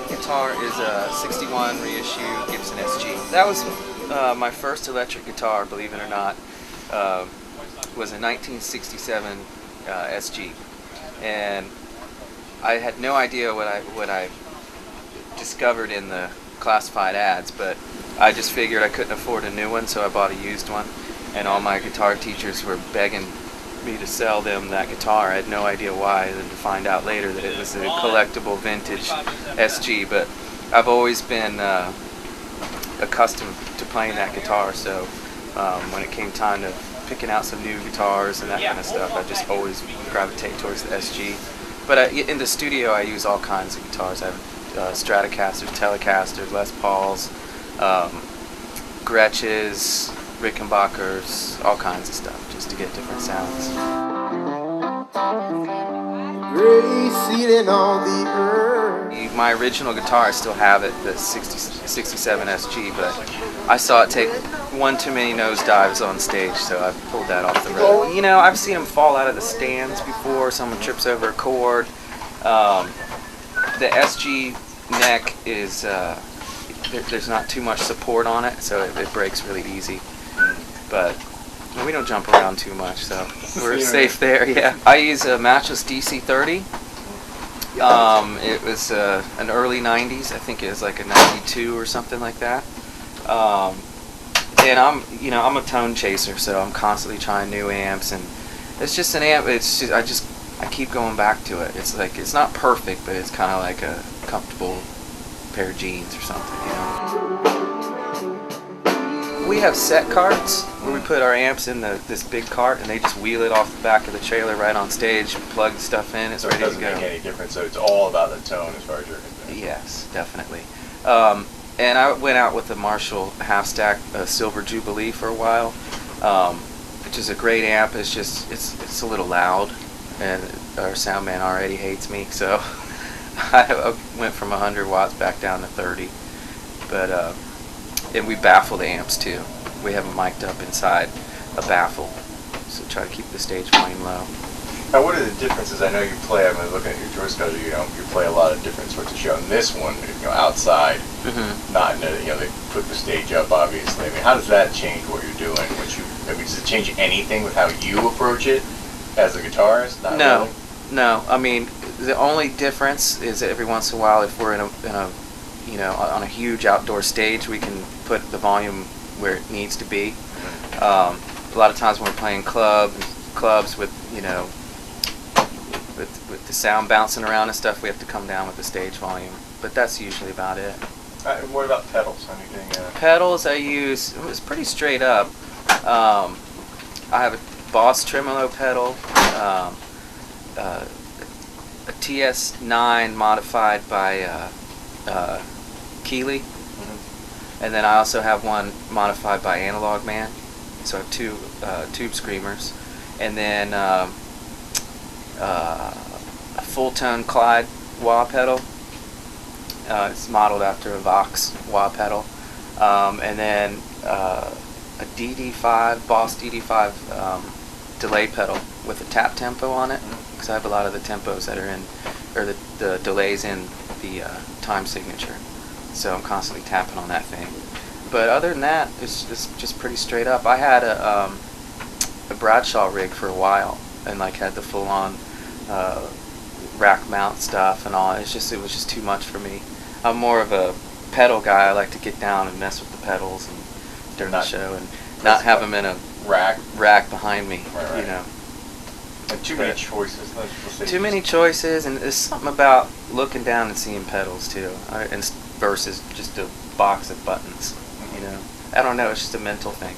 guitar is a 61 reissue Gibson SG. That was my first electric guitar, believe it or not. Was a 1967 SG, and I had no idea what I discovered in the classified ads, but I just figured I couldn't afford a new one, so I bought a used one, and all my guitar teachers were begging me to sell them that guitar. I had no idea why, and to find out later that it was a collectible vintage SG, but I've always been accustomed to playing that guitar, so when it came time to picking out some new guitars and that kind of stuff, I just always gravitate towards the SG. But in the studio I use all kinds of guitars. I have Stratocasters, Telecasters, Les Pauls, Gretches, Rickenbackers, all kinds of stuff, just to get different sounds. My original guitar, I still have it, the 67 SG, but I saw it take one too many nosedives on stage, so I pulled that off the road. You know, I've seen them fall out of the stands before. Someone trips over a chord. The SG neck is, there's not too much support on it, so it breaks really easy. But we don't jump around too much, so we're safe there, yeah. I use a Matchless DC-30. It was an early 90s, I think it was like a 92 or something like that. And I'm a tone chaser, so I'm constantly trying new amps, and it's just an amp. It's just, I keep going back to it. It's like, it's not perfect, but it's kind of like a comfortable pair of jeans or something, you know. We have set carts where we put our amps in this big cart, and they just wheel it off the back of the trailer right on stage, plug the stuff in, it's ready to go. So it doesn't make any difference, so it's all about the tone as far as you're concerned. Yes, definitely. And I went out with the Marshall half-stack Silver Jubilee for a while, which is a great amp. It's just, it's a little loud, and our sound man already hates me, so I went from 100 watts back down to 30. But and we baffle the amps too. We have them mic'd up inside a baffle, so try to keep the stage volume low. Now, what are the differences? I know you play. I'm looking at your tour schedule. You play a lot of different sorts of shows. And this one, outside, not in they put the stage up, obviously. I mean, how does that change what you're doing? Does it change anything with how you approach it as a guitarist? Not really? No. I mean, the only difference is that every once in a while, if we're in a on a huge outdoor stage, we can put the volume where it needs to be. A lot of times when we're playing clubs with with the sound bouncing around and stuff, we have to come down with the stage volume. But that's usually about it. What about pedals? Anything? Pedals I use, it was pretty straight up. I have a Boss tremolo pedal, a TS9 modified by Keeley, and then I also have one modified by Analog Man. So I have two tube screamers, and then a full tone Clyde wah pedal. It's modeled after a Vox wah pedal, and then a DD5 Boss DD5 delay pedal with a tap tempo on it, because I have a lot of the tempos that are in, or the delays in the time signature. So I'm constantly tapping on that thing. But other than that, it's just pretty straight up. I had a Bradshaw rig for a while, and like had the full-on rack mount stuff and all. It was just too much for me. I'm more of a pedal guy. I like to get down and mess with the pedals and during the show, and not have them in a rack behind me. Right. And too many choices. Too many choices, and there's something about looking down and seeing pedals too, versus just a box of buttons. I don't know. It's just a mental thing.